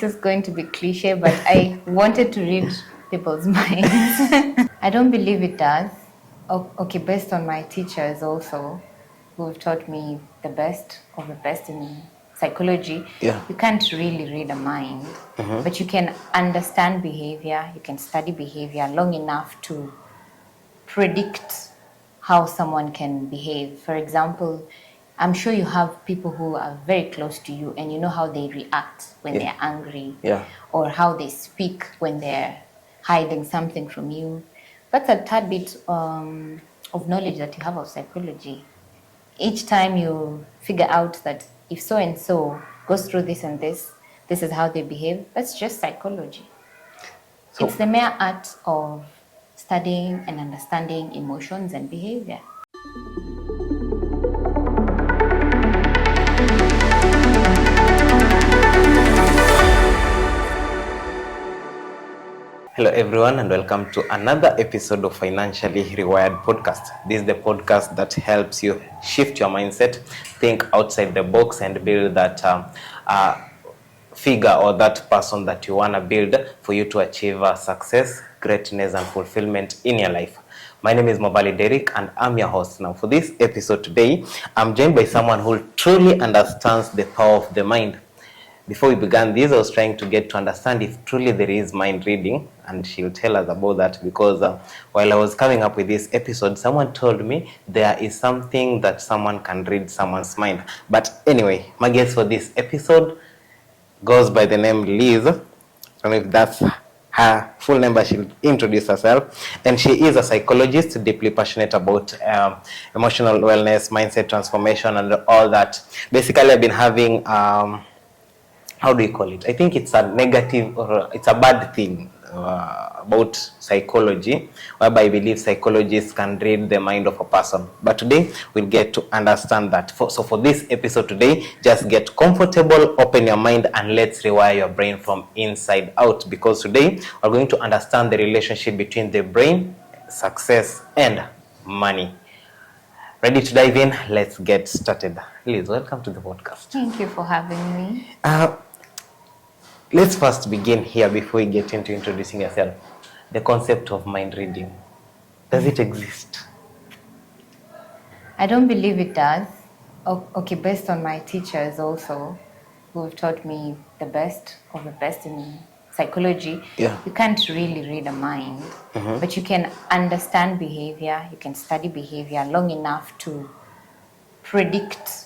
This is going to be cliche, but I wanted to read people's minds. I don't believe it does. Okay, based on my teachers also, who've taught me the best of the best in psychology. Yeah. You can't really read a mind, but you can understand behavior, you can study behavior long enough to predict how someone can behave. For example, I'm sure you have people who are very close to you and you know how they react when they're angry, or how they speak when they're hiding something from you. That's a tad bit of knowledge that you have of psychology. Each time you figure out that if so and so goes through this and this is how they behave, that's just psychology. So, it's the mere art of studying and understanding emotions and behavior. Hello everyone and welcome to another episode of Financially Rewired podcast. This is the podcast that helps you shift your mindset, think outside the box and build that figure or that person that you want to build for you to achieve success, greatness and fulfillment in your life. My name is Mobali Derek and I'm your host. Now for this episode today, I'm joined by someone who truly understands the power of the mind. Before we began this, I was trying to get to understand if truly there is mind reading, and she'll tell us about that because while I was coming up with this episode, someone told me there is something that someone can read someone's mind. But anyway, my guest for this episode goes by the name Liz. I don't know if that's her full name, but she'll introduce herself. And she is a psychologist, deeply passionate about emotional wellness, mindset transformation, and all that. Basically, I've been having how do you call it? I think it's a negative or it's a bad thing about psychology, whereby I believe psychologists can read the mind of a person. But today we'll get to understand that. So for this episode today, just get comfortable, open your mind, and let's rewire your brain from inside out. Because today we're going to understand the relationship between the brain, success, and money. Ready to dive in? Let's get started. Liz, welcome to the podcast. Thank you for having me. Let's first begin here before we get into introducing yourself. The concept of mind reading. Does it exist? I don't believe it does. Okay, based on my teachers also, who have taught me the best of the best in psychology. You can't really read a mind, but you can understand behavior, you can study behavior long enough to predict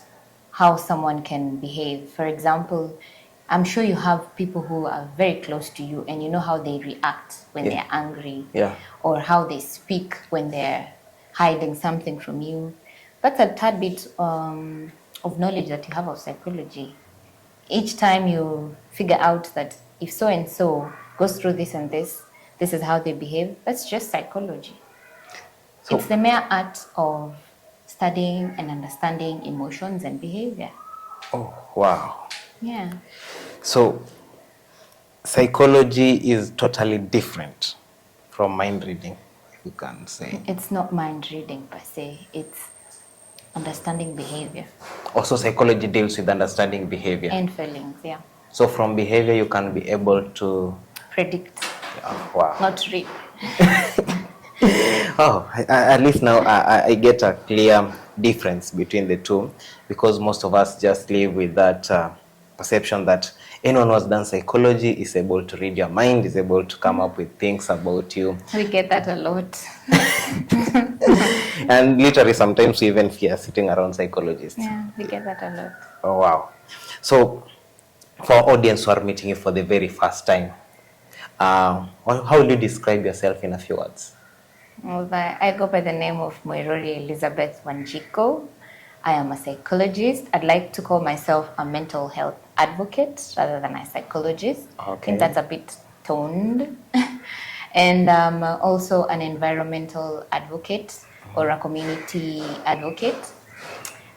how someone can behave. For example, I'm sure you have people who are very close to you and you know how they react when they're angry, or how they speak when they're hiding something from you. That's a tad bit of knowledge that you have of psychology. Each time you figure out that if so and so goes through this and this is how they behave, that's just psychology. So, it's the mere art of studying and understanding emotions and behavior. Oh, wow. Yeah. So, psychology is totally different from mind reading, if you can say. It's not mind reading per se, it's understanding behavior. Also, psychology deals with understanding behavior. And feelings, yeah. So, from behavior, you can be able to predict. Oh, wow. Not read. Oh, at least now I get a clear difference between the two, because most of us just live with that perception that anyone who has done psychology is able to read your mind, is able to come up with things about you. We get that a lot. And literally sometimes we even fear sitting around psychologists. Yeah, we get that a lot. Oh, wow. So for our audience who are meeting you for the very first time, how will you describe yourself in a few words? Well, I go by the name of Muiruri Elizabeth Wanjiku. I am a psychologist. I'd like to call myself a mental health advocate rather than a psychologist. Okay. I think that's a bit toned. And I'm also an environmental advocate or a community advocate.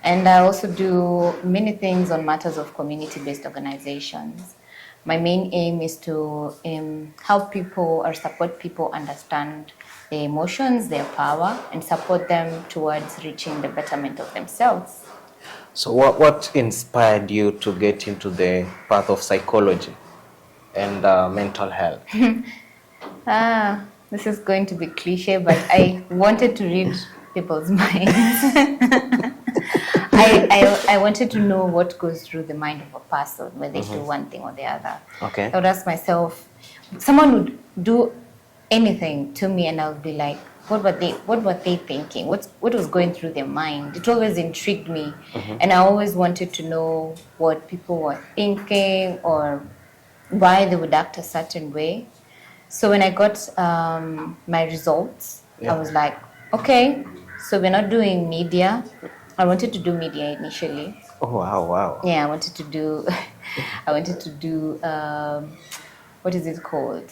And I also do many things on matters of community-based organizations. My main aim is to help people or support people understand their emotions, their power, and support them towards reaching the betterment of themselves. So what inspired you to get into the path of psychology? and mental health? This is going to be cliche, but I wanted to read people's minds. I wanted to know what goes through the mind of a person when they do one thing or the other. Okay. I would ask myself, someone would do anything to me and I would be like, what were they thinking? What was going through their mind? It always intrigued me. And I always wanted to know what people were thinking or why they would act a certain way. So when I got my results, I was like, okay, so we're not doing media. I wanted to do media initially. Oh, wow. Yeah, I wanted to do, what is it called?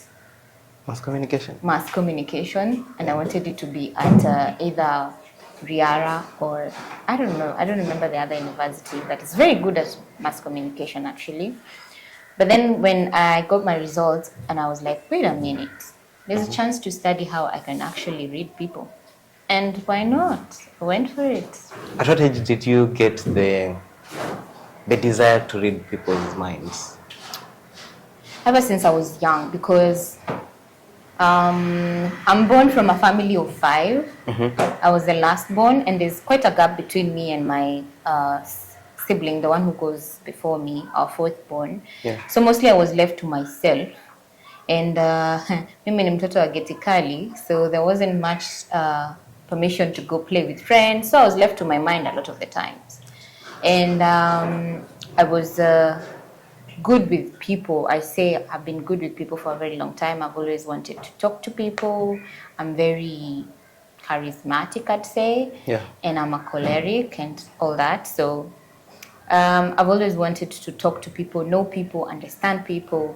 Mass communication. Mass communication. And I wanted it to be at either Riara or, I don't know, I don't remember the other university that is very good at mass communication actually. But then when I got my results and I was like, wait a minute, there's a chance to study how I can actually read people. And why not? I went for it. At what age did you get the desire to read people's minds? Ever since I was young, because I'm born from a family of 5. I was the last born, and there's quite a gap between me and my sibling, the one who goes before me, our 4th born. Yeah. So mostly I was left to myself. And mimi ni mtoto wa geti kali, so there wasn't much permission to go play with friends. So I was left to my mind a lot of the times. And I was good with people. I say I've been good with people for a very long time. I've always wanted to talk to people. I'm very charismatic, I'd say. Yeah. And I'm a choleric and all that. So I've always wanted to talk to people, know people, understand people.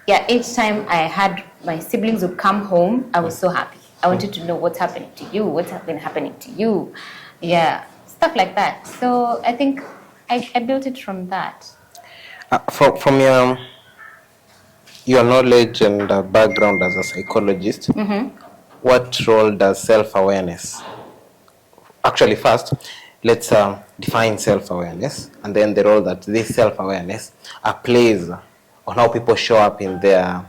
Yeah, each time I had my siblings would come home, I was so happy. I wanted to know what's happening to you, what's been happening to you. Yeah, stuff like that. So I think I built it from that. From your knowledge and background as a psychologist, what role does self-awareness? Actually, first, let's define self-awareness, and then the role that this self-awareness plays on how people show up in their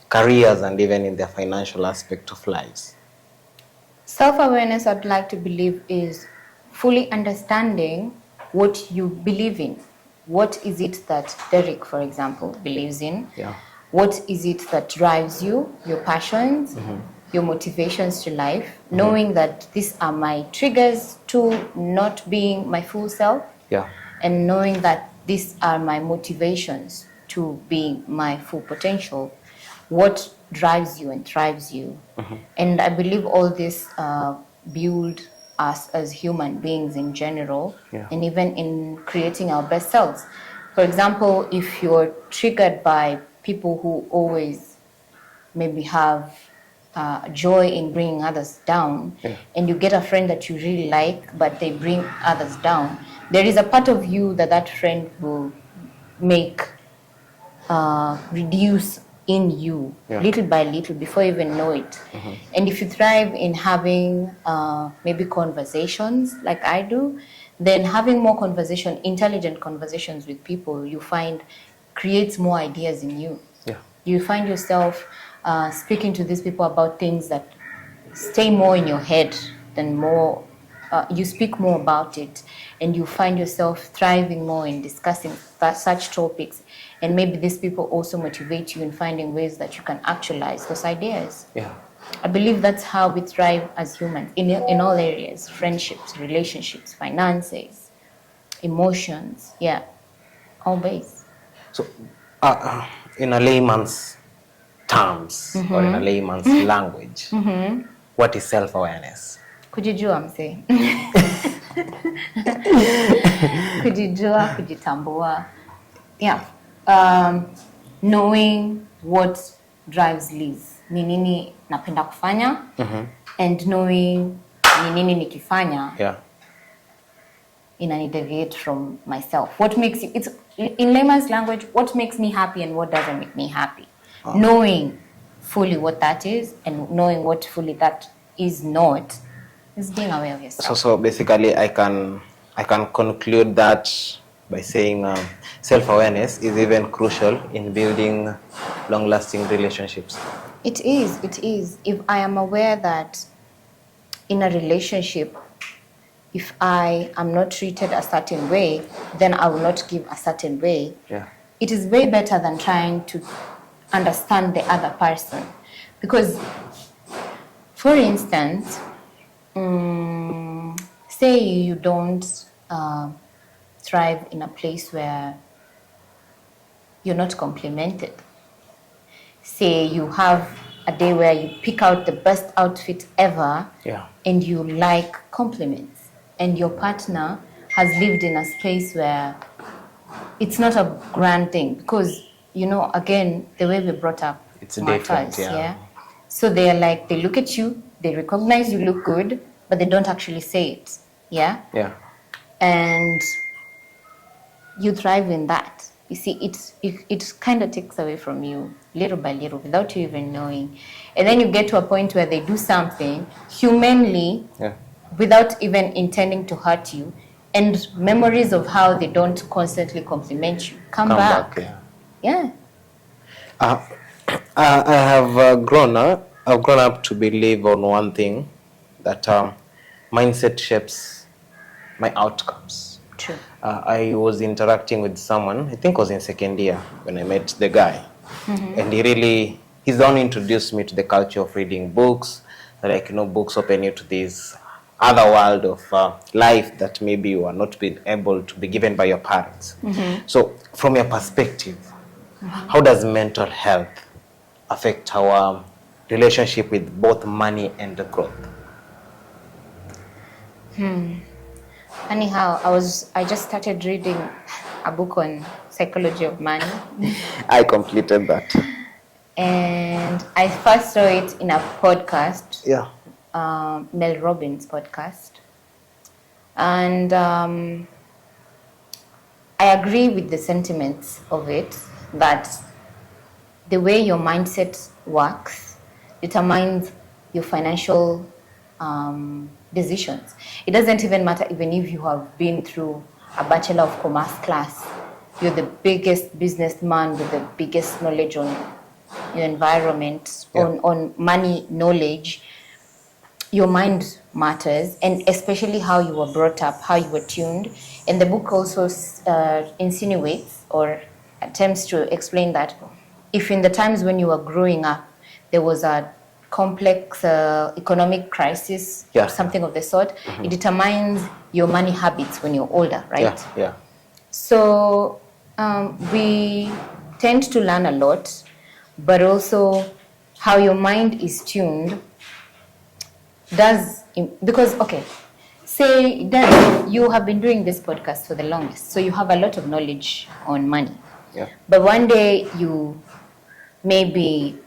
careers and even in their financial aspect of lives. Self-awareness, I'd like to believe, is fully understanding what you believe in. What is it that Derek, for example, believes in? Yeah. What is it that drives you, your passions, your motivations to life? Knowing that these are my triggers to not being my full self. Yeah. And knowing that these are my motivations to being my full potential. What drives you and thrives you? And I believe all this build us as human beings in general, and even in creating our best selves. For example, if you're triggered by people who always maybe have joy in bringing others down, and you get a friend that you really like, but they bring others down, there is a part of you that friend will make reduce in you little by little before you even know it. And if you thrive in having maybe conversations like I do, then having more intelligent conversations with people, you find creates more ideas in you. You find yourself speaking to these people about things that stay more in your head than more. You speak more about it, and you find yourself thriving more in discussing such topics. And maybe these people also motivate you in finding ways that you can actualize those ideas. I believe that's how we thrive as humans in all areas: friendships, relationships, finances, emotions. All base. So, in a layman's terms, or in a layman's language, what is self-awareness? Kujijua mse. Kujijua, kujitambua. Knowing what drives Liz. Ni nini napenda kufanya, and knowing ni nini nikifanya inani deviate from myself. What makes you, it's in layman's language, what makes me happy and what doesn't make me happy. Knowing fully what that is and knowing what fully that is not is being aware of yourself. So basically I can conclude that by saying self-awareness is even crucial in building long-lasting relationships. It is. If I am aware that in a relationship, if I am not treated a certain way, then I will not give a certain way. Yeah. It is way better than trying to understand the other person. Because, for instance, say you don't thrive in a place where you're not complimented. Say you have a day where you pick out the best outfit ever, Yeah. and you like compliments, and your partner has lived in a space where it's not a grand thing, because, you know, again, the way we're brought up It's matters, different, yeah. So they're like, they look at you, they recognize you look good, but they don't actually say it, yeah? Yeah. And you thrive in that. You see, it kind of takes away from you little by little without you even knowing. And then you get to a point where they do something humanly, Yeah. without even intending to hurt you, and memories of how they don't constantly compliment you come back. Yeah. Yeah. I have grown up to believe on one thing, that mindset shapes my outcomes. True. I was interacting with someone, I think it was in second year when I met the guy. And he's the one who introduced me to the culture of reading books. Like, you know, books open you to this other world of life that maybe you are not being able to be given by your parents. So from your perspective, how does mental health affect our relationship with both money and the growth? Anyhow, I just started reading a book on psychology of money. I completed that. And I first saw it in a podcast. Yeah. Mel Robbins' podcast. And I agree with the sentiments of it, that the way your mindset works determines your financial decisions. It doesn't even matter even if you have been through a Bachelor of Commerce class. You're the biggest businessman with the biggest knowledge on your environment, on money knowledge. Your mind matters, and especially how you were brought up, how you were tuned. And the book also insinuates or attempts to explain that if in the times when you were growing up, there was a complex economic crisis, or something of the sort, it determines your money habits when you're older, right? Yeah. So we tend to learn a lot, but also how your mind is tuned does, because, okay, say that you have been doing this podcast for the longest, so you have a lot of knowledge on money. Yeah. But one day you maybe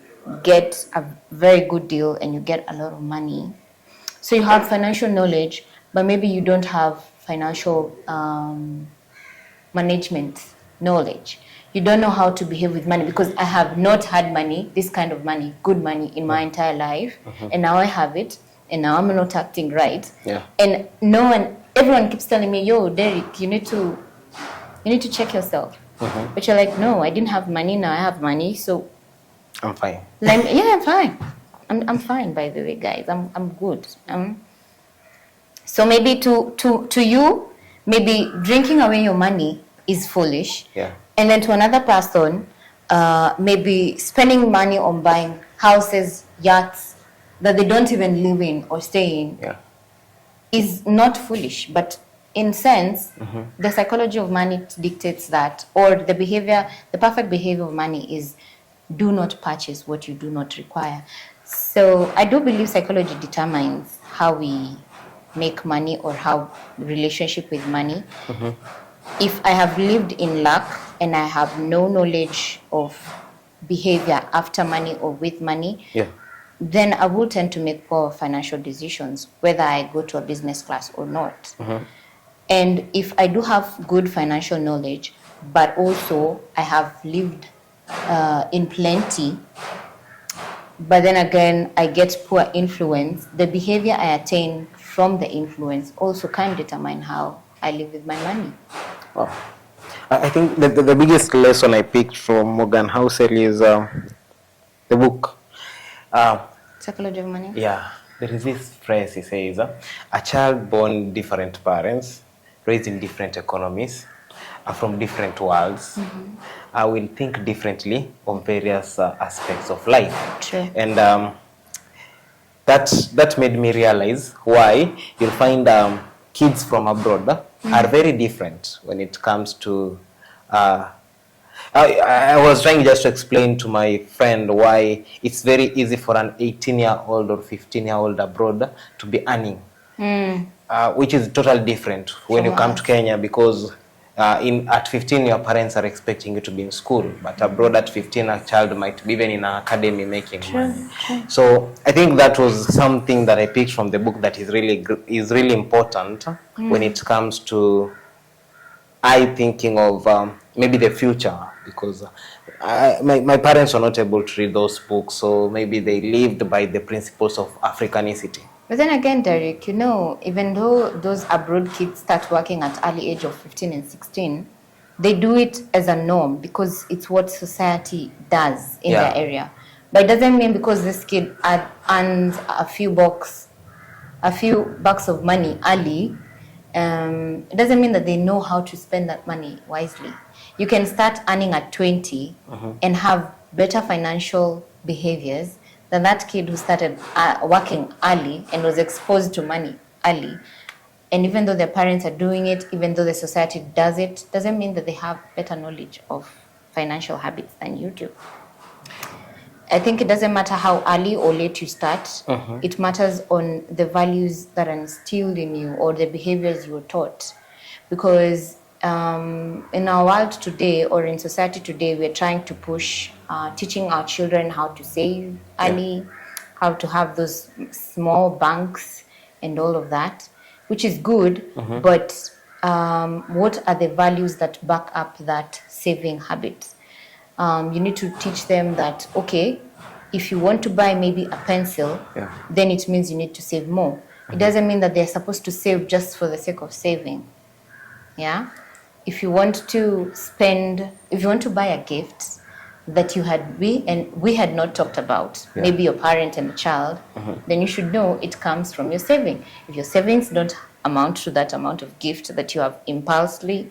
get a very good deal and you get a lot of money. So you have financial knowledge, but maybe you don't have financial management knowledge. You don't know how to behave with money, because I have not had money, this kind of money, good money, in my entire life, and now I have it, and now I'm not acting right. Yeah. And everyone keeps telling me, yo, Derek, you need to check yourself. But you're like, no, I didn't have money, now I have money, so I'm fine. I'm fine. I'm fine, by the way, guys. I'm good. So maybe to you, maybe drinking away your money is foolish. Yeah. And then to another person, maybe spending money on buying houses, yachts that they don't even live in or stay in is not foolish. But in sense, the psychology of money dictates that, or the perfect behavior of money is do not purchase what you do not require. So I do believe psychology determines how we make money or how relationship with money. If I have lived in lack and I have no knowledge of behavior after money or with money, then I will tend to make poor financial decisions, whether I go to a business class or not. And if I do have good financial knowledge, but also I have lived in plenty, but then again I get poor influence, the behavior I attain from the influence also can determine how I live with my money. Wow. I think the biggest lesson I picked from Morgan Housel is the book. Psychology of Money? Yeah, there is this phrase he says, a child born different parents, raised in different economies, from different worlds, will think differently on various aspects of life. True. And that made me realize why you'll find kids from abroad are very different when it comes to I was trying just to explain to my friend why it's very easy for an 18-year-old or 15-year-old abroad to be earning, which is totally different when you come to Kenya, because at 15 your parents are expecting you to be in school, but abroad at 15 a child might be even in an academy making money. So I think that was something that I picked from the book that is really important when it comes to thinking of maybe the future, because my parents were not able to read those books, so maybe they lived by the principles of Africanicity. But then again, Derek, even though those abroad kids start working at early age of 15 and 16, they do it as a norm because it's what society does in their area. But it doesn't mean because this kid earns a few bucks of money early, it doesn't mean that they know how to spend that money wisely. You can start earning at 20 and have better financial behaviors than that kid who started working early and was exposed to money early. And even though their parents are doing it, even though the society does it, doesn't mean that they have better knowledge of financial habits than you do. I think it doesn't matter how early or late you start. It matters on the values that are instilled in you or the behaviors you were taught. Because in our world today or in society today, we're trying to push teaching our children how to save early, how to have those small banks and all of that, which is good. But what are the values that back up that saving habit? You need to teach them that, okay, if you want to buy maybe a pencil, then it means you need to save more. It doesn't mean that they're supposed to save just for the sake of saving. Yeah? If you want to buy a gift that we had not talked about, maybe your parent and the child, then you should know it comes from your saving. If your savings don't amount to that amount of gift that you have impulsively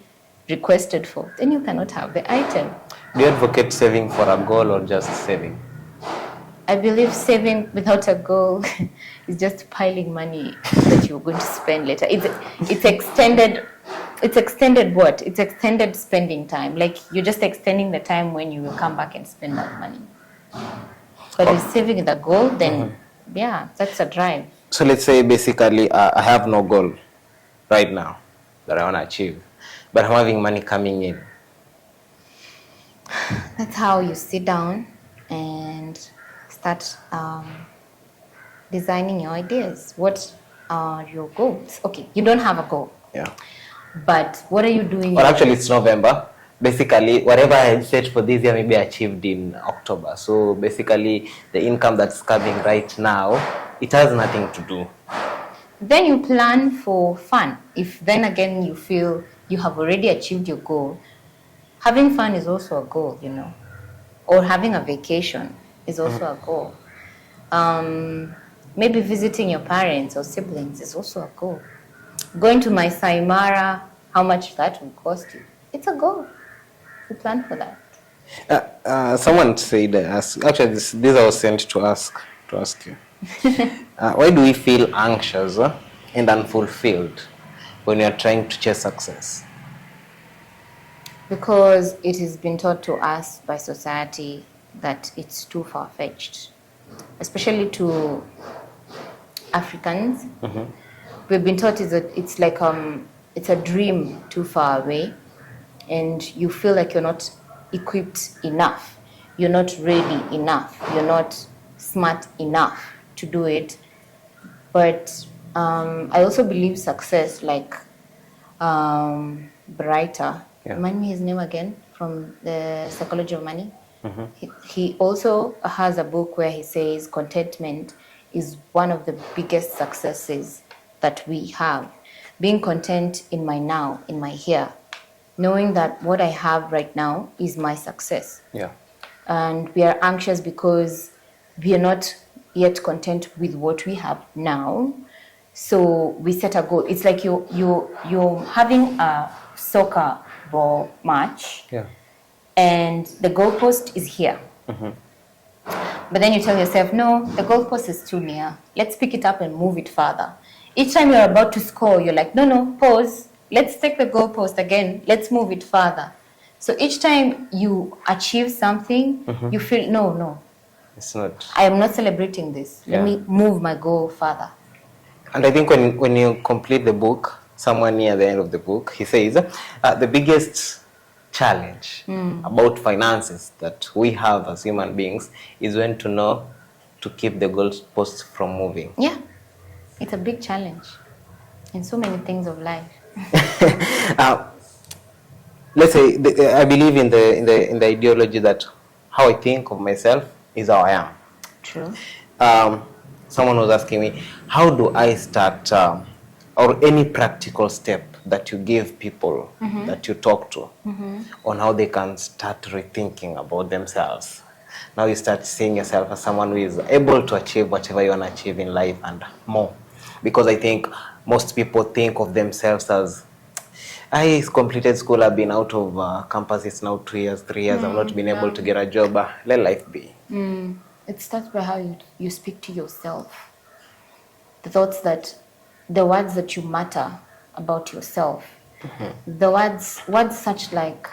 requested for, then you cannot have the item. Do you advocate saving for a goal or just saving? I believe saving without a goal is just piling money that you're going to spend later. It's extended what? It's extended spending time. Like you're just extending the time when you will come back and spend that money. But with saving with a goal, then that's a drive. So let's say basically I have no goal right now that I want to achieve, but I'm having money coming in. That's how you sit down and start designing your ideas. What are your goals? Okay, you don't have a goal. Yeah. But what are you doing? Well, actually, it's November. Basically, whatever I set for this year may be achieved in October. So basically, the income that's coming right now, it has nothing to do. Then you plan for fun. If then again you feel you have already achieved your goal, having fun is also a goal, or having a vacation is also a goal. Maybe visiting your parents or siblings is also a goal. Going to my Saimara, how much that will cost you? It's a goal. You plan for that. Someone said, actually, this I was sent to ask you. Why do we feel anxious and unfulfilled when we are trying to chase success? Because it has been taught to us by society that it's too far-fetched, especially to Africans. We've been taught it's like it's a dream too far away, and you feel like you're not equipped enough, you're not ready enough, you're not smart enough to do it. But I also believe success, like Brighter, remind me his name again, from the Psychology of Money. He also has a book where he says contentment is one of the biggest successes that we have. Being content in my now, in my here. knowing that what I have right now is my success. Yeah. And we are anxious because we are not yet content with what we have now. So we set a goal. It's like you're having a soccer ball match, Yeah. and the goalpost is here. But then you tell yourself, no, the goalpost is too near. Let's pick it up and move it further. Each time you're about to score, you're like, no, pause. Let's take the goalpost again. Let's move it further. So each time you achieve something, you feel, no, It's not. I am not celebrating this. Yeah. Let me move my goal further. And I think when you complete the book, somewhere near the end of the book, he says the biggest challenge about finances that we have as human beings is when to know to keep the goalpost from moving. Yeah, it's a big challenge in so many things of life. Let's say I believe in the ideology that how I think of myself is how I am. True. Someone was asking me, how do I start, or any practical step that you give people that you talk to on how they can start rethinking about themselves? Now you start seeing yourself as someone who is able to achieve whatever you want to achieve in life and more. Because I think most people think of themselves as, I completed school, I've been out of campus, it's now 2 years, 3 years, I've not been able to get a job. Let life be. It starts by how you speak to yourself. The thoughts the words that you matter about yourself. The words such like,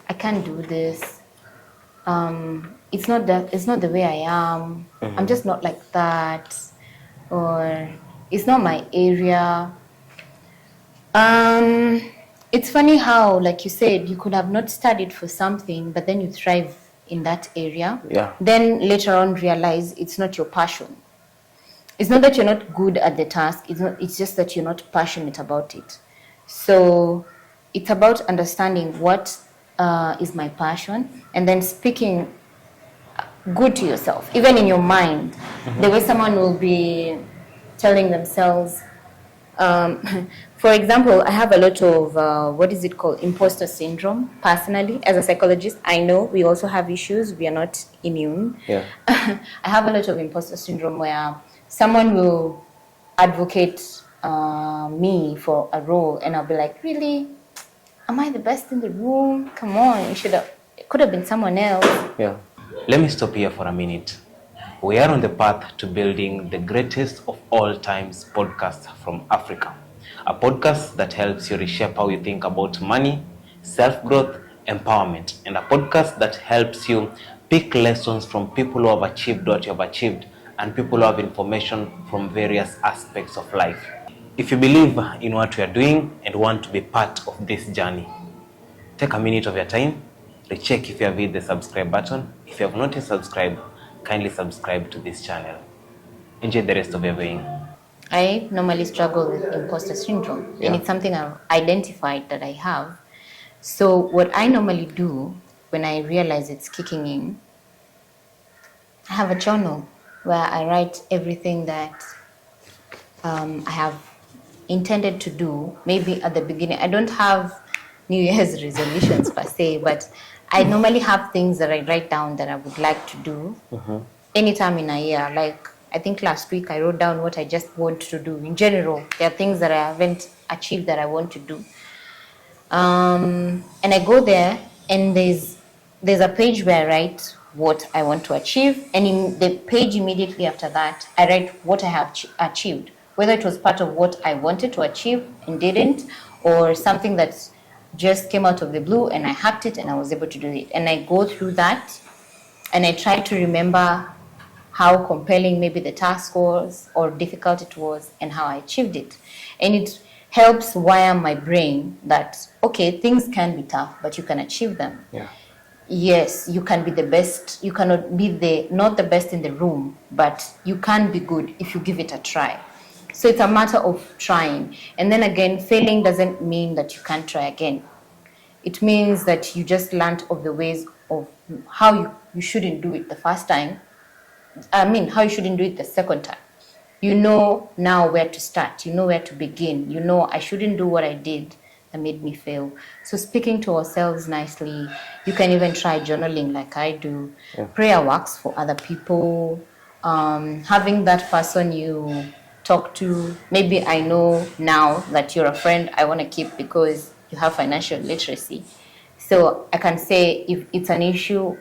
I can't do this. It's not the way I am. I'm just not like that. Or it's not my area. It's funny how, like you said, you could have not studied for something, but then you thrive in that area. Yeah. Then later on realize it's not your passion. It's not that you're not good at the task. It's just that you're not passionate about it. So it's about understanding what is my passion, and then speaking good to yourself, even in your mind. The way someone will be telling themselves, for example, I have a lot of, what is it called, imposter syndrome, personally. As a psychologist, I know we also have issues. We are not immune. Yeah. I have a lot of imposter syndrome where someone will advocate me for a role, and I'll be like, really? Am I the best in the room? Come on, it could have been someone else. Yeah. Let me stop here for a minute. We are on the path to building the greatest of all times podcast from Africa. A podcast that helps you reshape how you think about money, self-growth, empowerment, and a podcast that helps you pick lessons from people who have achieved what you have achieved and people who have information from various aspects of life. If you believe in what we are doing and want to be part of this journey, take a minute of your time, recheck if you have hit the subscribe button. If you have not yet subscribed, kindly subscribe to this channel. Enjoy the rest of your viewing. I normally struggle with imposter syndrome, and it's something I've identified that I have. So what I normally do when I realize it's kicking in, I have a journal where I write everything that I have intended to do. Maybe at the beginning, I don't have New Year's resolutions per se, but I normally have things that I write down that I would like to do anytime in a year. Like, I think last week I wrote down what I just want to do. In general, there are things that I haven't achieved that I want to do. And I go there, and there's a page where I write what I want to achieve, and in the page immediately after that, I write what I have achieved, whether it was part of what I wanted to achieve and didn't, or something that just came out of the blue and I hacked it and I was able to do it. And I go through that, and I try to remember how compelling maybe the task was or difficult it was and how I achieved it. And it helps wire my brain that, okay, things can be tough, but you can achieve them. Yeah. Yes, you can be the best. You cannot be not the best in the room, but you can be good if you give it a try. So it's a matter of trying. And then again, failing doesn't mean that you can't try again. It means that you just learned of the ways of how you shouldn't do it the first time. How you shouldn't do it the second time. You know now where to start. You know where to begin. You know, I shouldn't do what I did that made me fail. So speaking to ourselves nicely, you can even try journaling like I do. Yeah. Prayer works for other people. Having that person you talk to, maybe I know now that you're a friend I want to keep because you have financial literacy. So I can say if it's an issue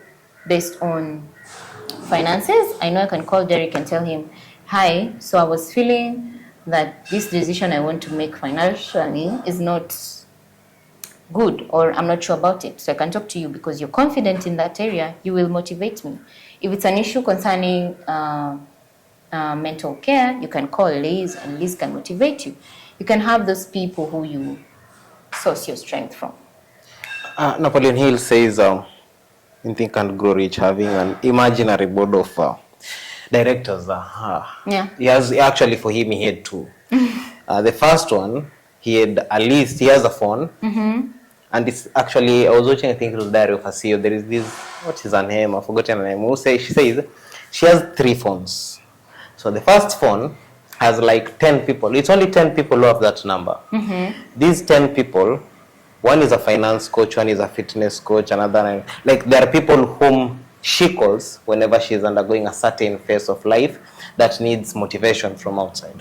based on finances, I know I can call Derek and tell him, hi, so I was feeling that this decision I want to make financially is not good, or I'm not sure about it. So I can talk to you because you're confident in that area, you will motivate me. If it's an issue concerning mental care, you can call Liz and Liz can motivate you. You can have those people who you source your strength from. Napoleon Hill says, in Think and Grow Rich, having an imaginary board of directors. Yeah. Actually, for him, he had two. The first one, he had at least, he has a phone. And it's actually, I was watching, I think it was Diary of a CEO. There is this, what is her name? I've forgotten her name. She says she has 3 phones. So the first phone has like 10 people. It's only 10 people who have that number. These 10 people, one is a finance coach, one is a fitness coach, another, like there are people whom she calls whenever she's undergoing a certain phase of life that needs motivation from outside.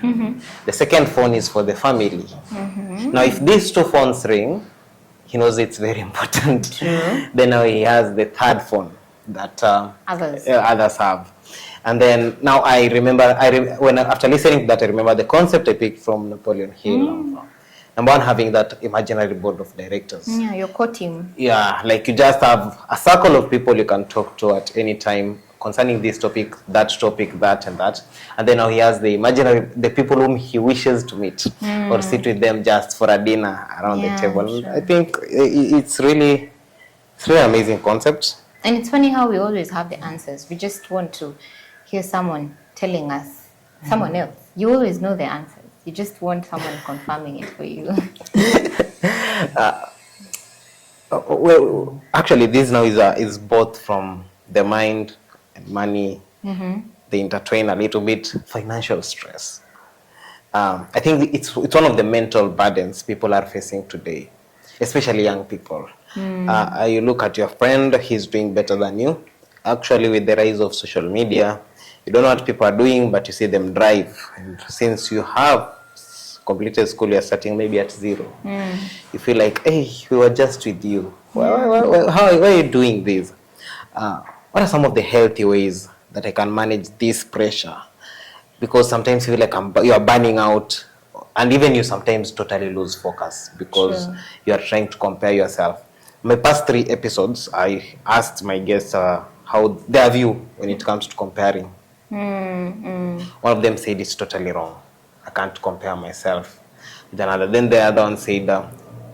The second phone is for the family. Now, if these 2 phones ring, he knows it's very important. Then now he has the third phone that others have. And then now I remember, when after listening to that, I remember the concept I picked from Napoleon Hill. Number one, having that imaginary board of directors. Yeah, your core team. Yeah, like you just have a circle of people you can talk to at any time concerning this topic, that, and that. And then now he has the imaginary, the people whom he wishes to meet or sit with them just for a dinner around the table. Sure. I think it's really amazing concept. And it's funny how we always have the answers. We just want to hear someone telling us, someone else. You always know the answers. You just want someone confirming it for you. Well, actually, this now is both from the mind and money. They intertwine a little bit. Financial stress. I think it's one of the mental burdens people are facing today, especially young people. You look at your friend, he's doing better than you. Actually, with the rise of social media, you don't know what people are doing, but you see them drive. And since you have completed school, you're starting maybe at 0. You feel like, hey, we were just with you. Why are you doing this? What are some of the healthy ways that I can manage this pressure? Because sometimes you feel like you are burning out, and even you sometimes totally lose focus because you are trying to compare yourself. My past 3 episodes, I asked my guests how their view when it comes to comparing. One of them said it's totally wrong. I can't compare myself with another. Then the other one said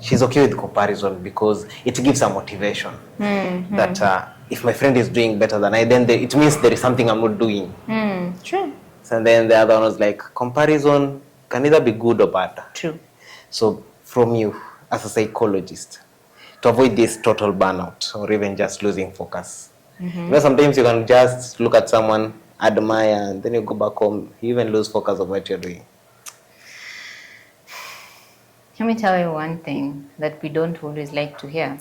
she's okay with comparison because it gives her motivation. That if my friend is doing better than I, then it means there is something I'm not doing. True. So then the other one was like, comparison can either be good or bad. True. So from you, as a psychologist, to avoid this total burnout or even just losing focus. Because sometimes you can just look at someone, admire, and then you go back home, you even lose focus of what you're doing. Let me tell you one thing that we don't always like to hear.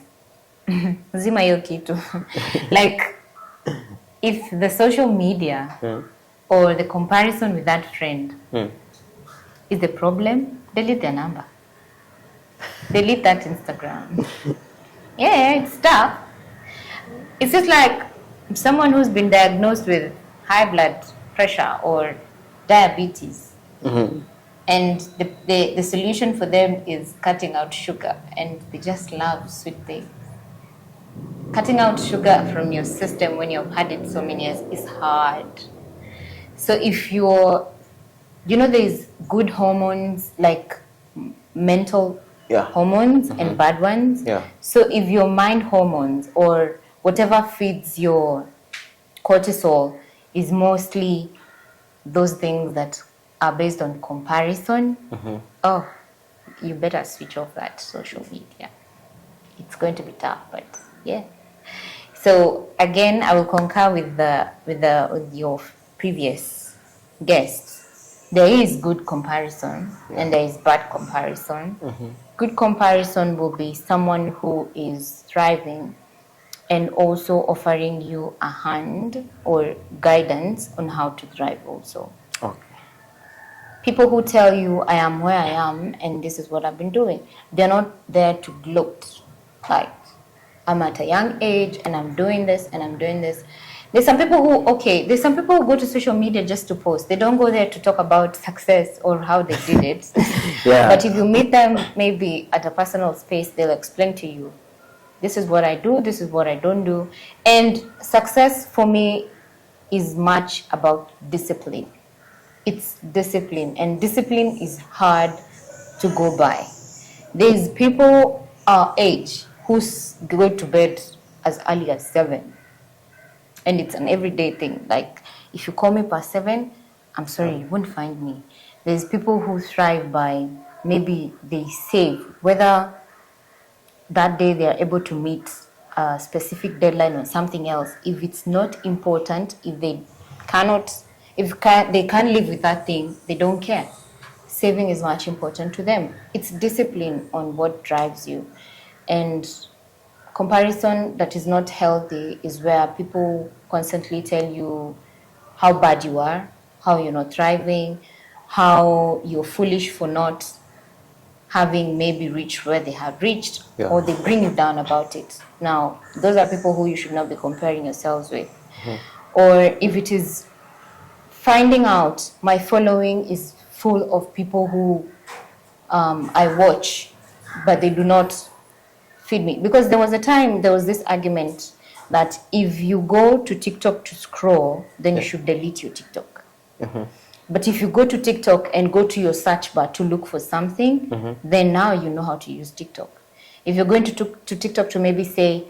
Zima hiyo kitu. Like, if the social media or the comparison with that friend is the problem, delete their number. Delete that Instagram. Yeah, it's tough. It's just like someone who's been diagnosed with high blood pressure or diabetes. And the solution for them is cutting out sugar, and they just love sweet things. Cutting out sugar from your system when you've had it so many years is hard. So if there's good hormones, like mental hormones and bad ones. So if your mind hormones or whatever feeds your cortisol is mostly those things that are based on comparison, you better switch off that social media. It's going to be tough, but yeah. So again, I will concur with your previous guests. There is good comparison and there is bad comparison. good comparison will be someone who is thriving and also offering you a hand or guidance on how to thrive also. Okay. People who tell you, I am where I am and this is what I've been doing, they're not there to gloat. Like, I'm at a young age and I'm doing this and I'm doing this. There's some people who go to social media just to post. They don't go there to talk about success or how they did it. Yeah. But if you meet them maybe at a personal space, they'll explain to you, this is what I do, this is what I don't do. And success for me is much about discipline. It's discipline, and discipline is hard to go by. There's people our age who go to bed as early as 7. And it's an everyday thing. Like, if you call me past 7, I'm sorry, you won't find me. There's people who thrive by maybe they save, whether that day they are able to meet a specific deadline or something else. If it's not important, if they can't live with that thing, they don't care. Saving is much important to them. It's discipline on what drives you. And comparison that is not healthy is where people constantly tell you how bad you are, how you're not thriving, how you're foolish for not having maybe reached where they have reached, or they bring you down about it. Now, those are people who you should not be comparing yourselves with. Or if it is finding out my following is full of people who I watch, but they do not feed me. Because there was this argument that if you go to TikTok to scroll, then you should delete your TikTok. But if you go to TikTok and go to your search bar to look for something, then now you know how to use TikTok. If you're going to TikTok to maybe say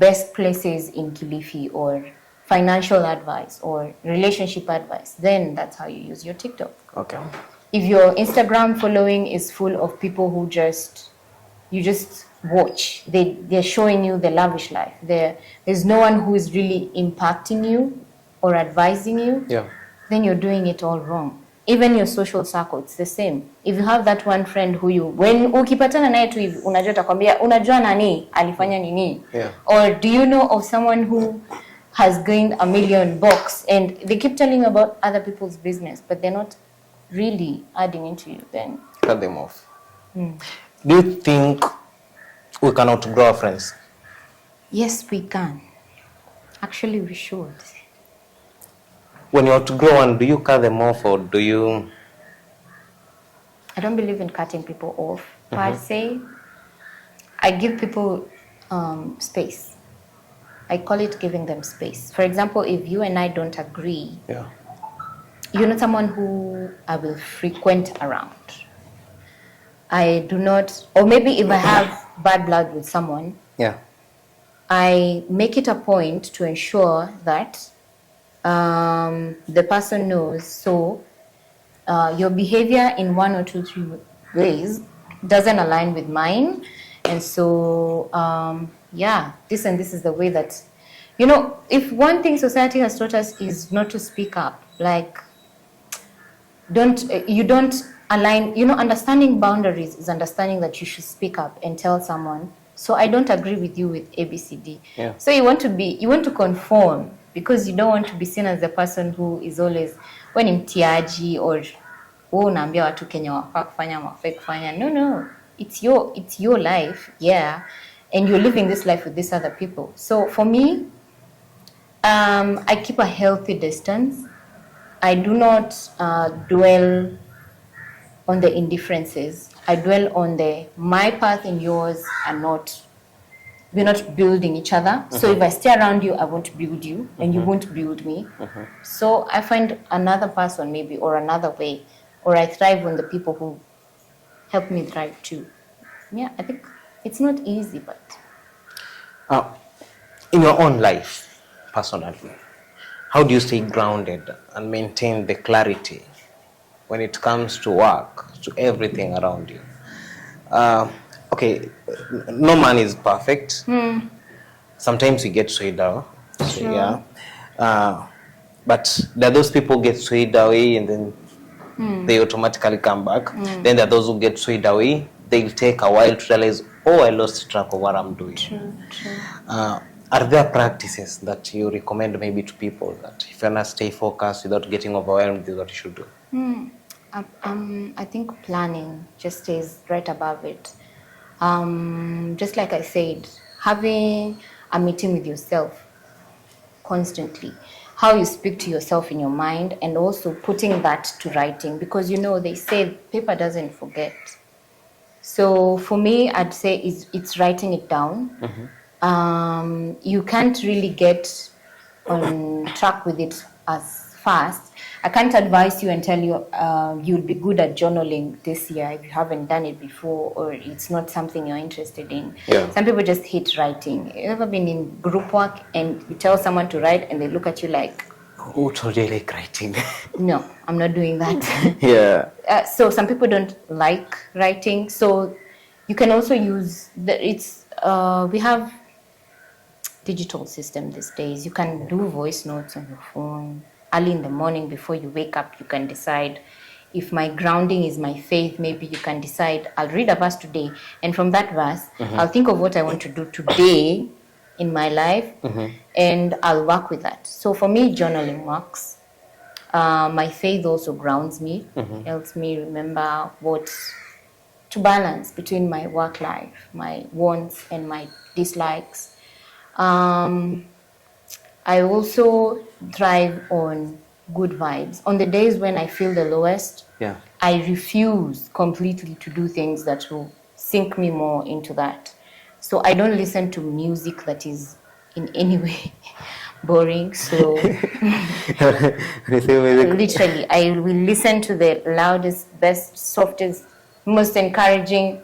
best places in Kilifi or financial advice or relationship advice, then that's how you use your TikTok. Okay. If your Instagram following is full of people who you just watch, they're showing you the lavish life. There's no one who is really impacting you or advising you. Then you're doing it all wrong. Even your social circle, it's the same. If you have that one friend when ukipatana naye tu hivi, unajua atakwambia, unajua nani alifanya nini? Or do you know of someone who has gained $1 million and they keep telling you about other people's business, but they're not really adding into you, then cut them off. Do you think we can outgrow our friends? Yes, we can. Actually, we should. When you outgrow one, do you cut them off or do you? I don't believe in cutting people off per se. I give people space. I call it giving them space. For example, if you and I don't agree, you're not someone who I will frequent around. I do not, or maybe if I have bad blood with someone, I make it a point to ensure that the person knows. So your behavior in 1 or 2, 3 ways doesn't align with mine. And so, this and this is the way that, if one thing society has taught us is not to speak up, like, you don't align, understanding boundaries is understanding that you should speak up and tell someone, so I don't agree with you with ABCD. So you want to conform because you don't want to be seen as the person who is always, when mtiaji or unaambia watu Kenya wafaa kufanya wafai kufanya. No. It's your life, and you're living this life with these other people. So for me, I keep a healthy distance. I do not dwell on the indifferences. I dwell on my path and yours we're not building each other. So if I stay around you, I won't build you, and you won't build me. So I find another person maybe, or another way, or I thrive on the people who help me thrive too. I think it's not easy, but in your own life, personally, how do you stay grounded and maintain the clarity when it comes to work, to everything around you? Okay, no man is perfect. Sometimes you get swayed out. Sure. But there are those people who get swayed away and then they automatically come back. Then there are those who get swayed away, they'll take a while to realize, oh, I lost track of what I'm doing. True. Are there practices that you recommend maybe to people that if you want to stay focused without getting overwhelmed, this is what you should do? I think planning just stays right above it. Just like I said, having a meeting with yourself constantly, how you speak to yourself in your mind, and also putting that to writing, because they say paper doesn't forget. So for me, I'd say it's writing it down. You can't really get on track with it as fast. I can't advise you and tell you you'll be good at journaling this year if you haven't done it before, or it's not something you're interested in. Yeah. Some people just hate writing. You ever been in group work and you tell someone to write and they look at you like, who told you I like writing? no, I'm not doing that. Yeah. So some people don't like writing. So you can also use we have digital system these days. You can do voice notes on your phone. Early in the morning before you wake up, you can decide, if my grounding is my faith, maybe you can decide, I'll read a verse today, and from that verse, I'll think of what I want to do today in my life, and I'll work with that. So for me, journaling works. My faith also grounds me, helps me remember to balance between my work life, my wants and my dislikes. I also thrive on good vibes. On the days when I feel the lowest, I refuse completely to do things that will sink me more into that. So I don't listen to music that is in any way boring. So literally, I will listen to the loudest, best, softest, most encouraging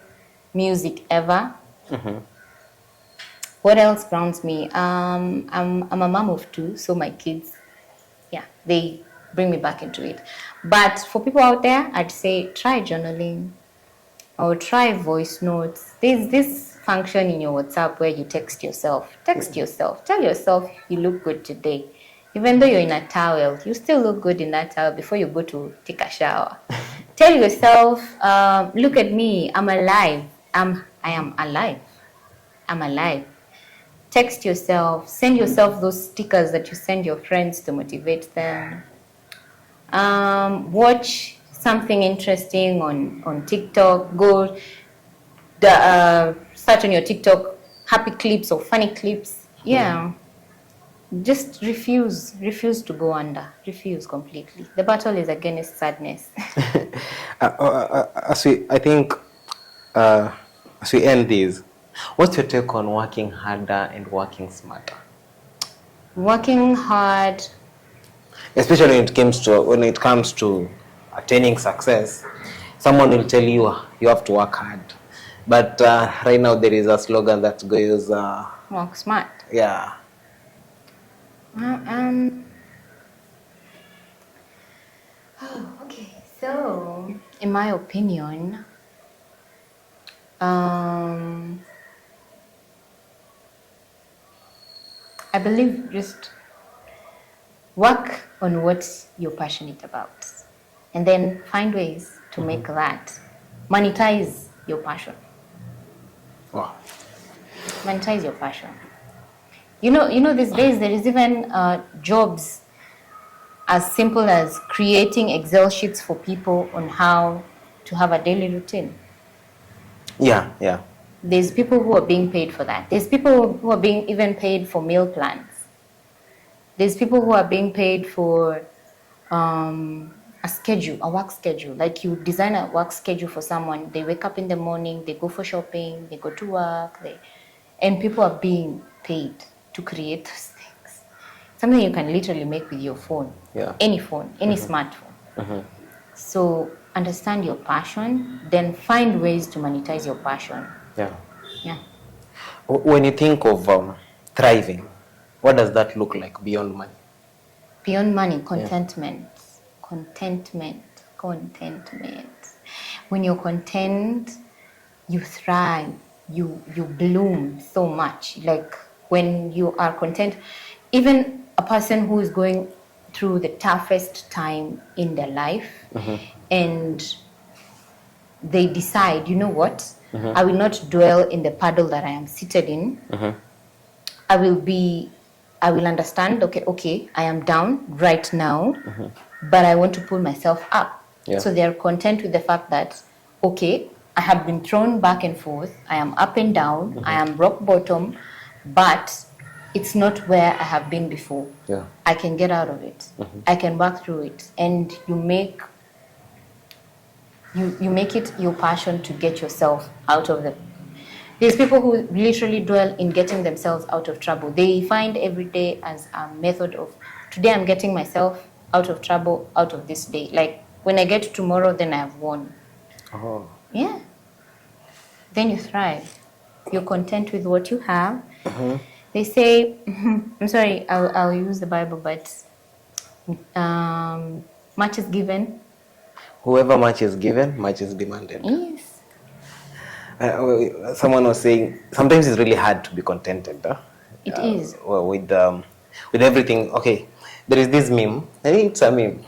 music ever. What else grounds me? I'm a mom of two, so my kids, they bring me back into it. But for people out there, I'd say try journaling or try voice notes. There's this function in your WhatsApp where you text yourself. Tell yourself you look good today. Even though you're in a towel, you still look good in that towel before you go to take a shower. Tell yourself, look at me, I'm alive. I am alive. I'm alive. Text yourself, send yourself those stickers that you send your friends to motivate them. Watch something interesting on TikTok. Go search on your TikTok happy clips or funny clips. Just refuse to go under. Refuse completely. The battle is against sadness. As we end these, what's your take on working harder and working smarter? Working hard, especially when it comes to attaining success. Someone will tell you you have to work hard, but right now there is a slogan that goes work smart. Yeah. Okay. So, in my opinion, I believe just work on what you're passionate about, and then find ways to make that monetize your passion. Wow. Monetize your passion. You know, these days there is even jobs as simple as creating Excel sheets for people on how to have a daily routine. Yeah. There's people who are being paid for that. There's people who are being even paid for meal plans. There's people who are being paid for a schedule, a work schedule. Like you design a work schedule for someone. They wake up in the morning, they go for shopping, they go to work, and people are being paid to create those things. Something you can literally make with your phone. Yeah. Any phone, any smartphone. So understand your passion, then find ways to monetize your passion. Yeah. When you think of thriving, what does that look like beyond money? Beyond money, contentment. Contentment. When you're content, you thrive. You bloom so much. Like when you are content, even a person who is going through the toughest time in their life, and they decide, you know what, I will not dwell in the puddle that I am seated in. I will understand, okay, I am down right now, but I want to pull myself up. Yeah. So they're content with the fact that, okay, I have been thrown back and forth, I am up and down, I am rock bottom, but it's not where I have been before. Yeah. I can get out of it. I can work through it. And you make it your passion to get yourself out of the. There's people who literally dwell in getting themselves out of trouble. They find every day as a method of, today I'm getting myself out of trouble, out of this day. Like, when I get to tomorrow, then I have won. Oh. Yeah. Then you thrive. You're content with what you have. They say, I'm sorry, I'll use the Bible, but much is given. Whoever much is given, much is demanded. Yes. Someone was saying sometimes it's really hard to be contented. It is. With everything. Okay, there is this meme. I think it's a meme.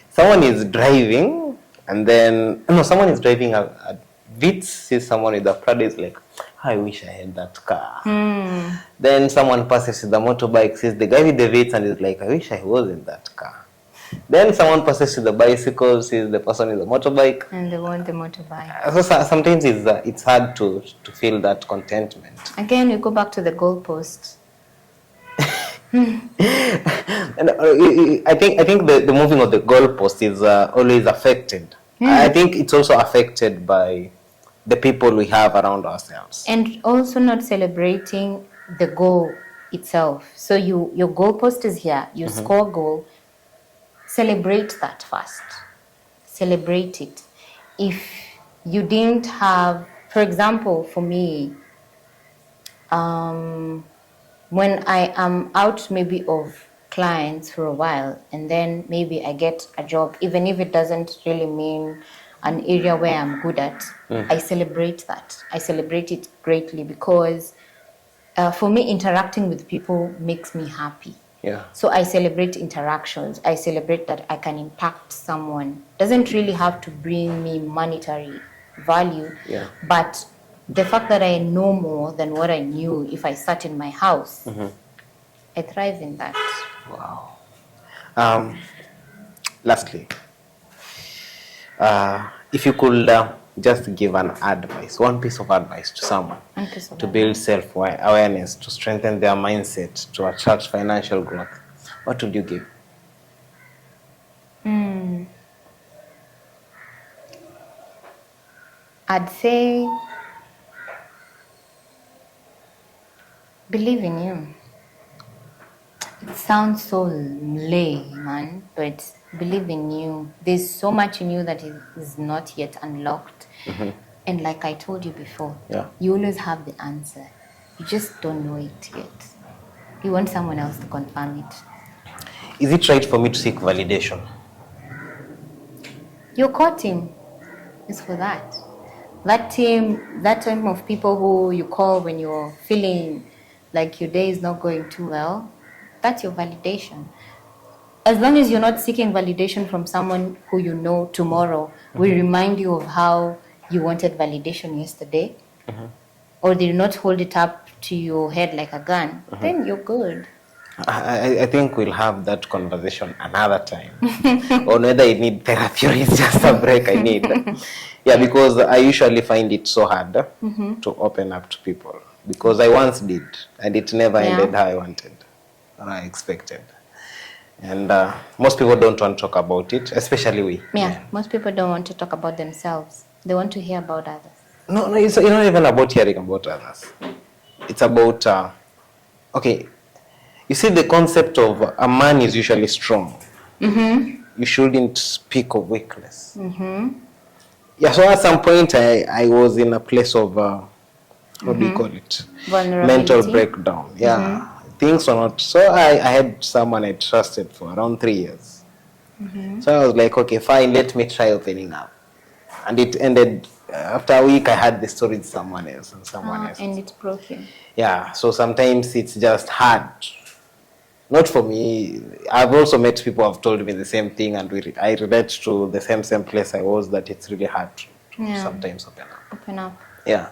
Someone is driving, and then someone is driving a Vitz, sees someone with a Prada, is like, I wish I had that car. Then someone passes with the motorbike, sees the guy with the Vitz, and is like, I wish I was in that car. Then someone passes with the bicycle, sees the person with the motorbike, And they want the motorbike. so sometimes it's hard to feel that contentment. Again, we go back to the goalpost. And I think the moving of the goalpost is always affected. I think it's also affected by the people we have around ourselves. And also not celebrating the goal itself. So your goalpost is here, you score a goal, celebrate that first. Celebrate it. If you didn't have, for example, for me, when I am out maybe of clients for a while, and then maybe I get a job, even if it doesn't really mean an area where I'm good at, I celebrate that. I celebrate it greatly because for me, interacting with people makes me happy. Yeah. So I celebrate interactions. I celebrate that I can impact someone. Doesn't really have to bring me monetary value, but the fact that I know more than what I knew if I sat in my house, I thrive in that. Wow. Lastly, if you could just give an advice, one piece of advice to someone to build self-awareness, to strengthen their mindset, to attract financial growth, what would you give? I'd say believe in you. It sounds so layman, but believe in you. There's so much in you that is not yet unlocked. And like I told you before, you always have the answer. You just don't know it yet. You want someone else to confirm it. Is it right for me to seek validation? Your core team is for that. That team of people who you call when you're feeling like your day is not going too well, that's your validation. As long as you're not seeking validation from someone who you know tomorrow will remind you of how you wanted validation yesterday, or they do not hold it up to your head like a gun, then you're good. I think we'll have that conversation another time. On whether I need therapy or it's just a break I need. Yeah, because I usually find it so hard to open up to people. Because I once did, and it never ended how I wanted or I expected. And most people don't want to talk about it, especially we. Yeah, most people don't want to talk about themselves. They want to hear about others. No, it's not even about hearing about others. It's about, okay, you see the concept of a man is usually strong. You shouldn't speak of weakness. Yeah, so at some point I was in a place of, what do you call it? Mental breakdown. Yeah. Things were not, so I had someone I trusted for around 3 years. So I was like, okay, fine, let me try opening up. And it ended, after a week I had the story with someone else and someone else. And it broke you. Yeah, so sometimes it's just hard. Not for me. I've also met people who have told me the same thing, and I relate to the same place I was, that it's really hard to sometimes open up. Open up. Yeah.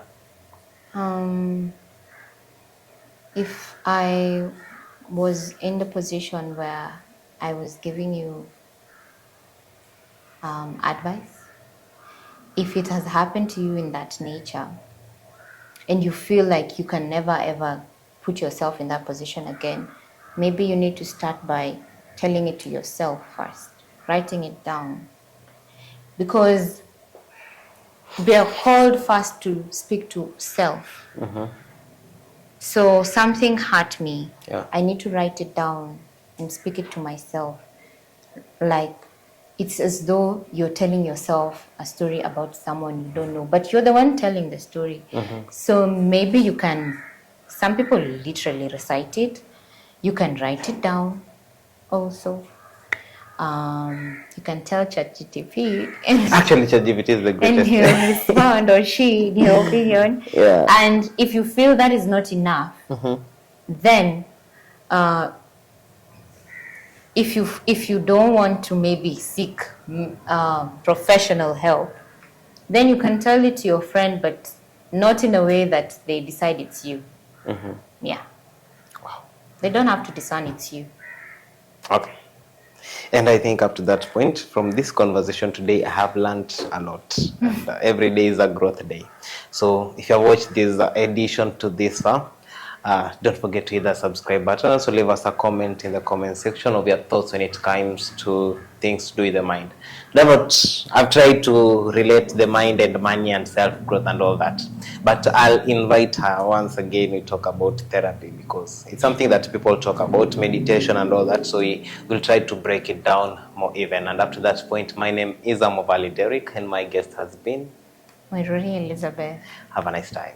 If I was in the position where I was giving you advice, if it has happened to you in that nature and you feel like you can never ever put yourself in that position again, maybe you need to start by telling it to yourself first, writing it down. Because we are called first to speak to self. So something hurt me. Yeah. I need to write it down and speak it to myself. Like, it's as though you're telling yourself a story about someone you don't know, but you're the one telling the story. So maybe you can, some people literally recite it. You can write it down also. You can tell ChatGPT and Actually, ChatGPT is the and greatest. he'll respond, or she, in your opinion. Yeah. And if you feel that is not enough, then if you don't want to maybe seek professional help, then you can tell it to your friend, but not in a way that they decide it's you. Yeah. Wow. They don't have to discern it's you. Okay. And I think up to that point, from this conversation today, I have learned a lot. And every day is a growth day. So if you have watched this edition to this far, don't forget to hit the subscribe button. Also leave us a comment in the comment section of your thoughts when it comes to things to do with the mind. I've tried to relate the mind and money and self-growth and all that. But I'll invite her once again. We talk about therapy because it's something that people talk about, meditation and all that. So we will try to break it down more even. And up to that point, my name is Muiruri, and my guest has been Muiruri Elizabeth. Have a nice time.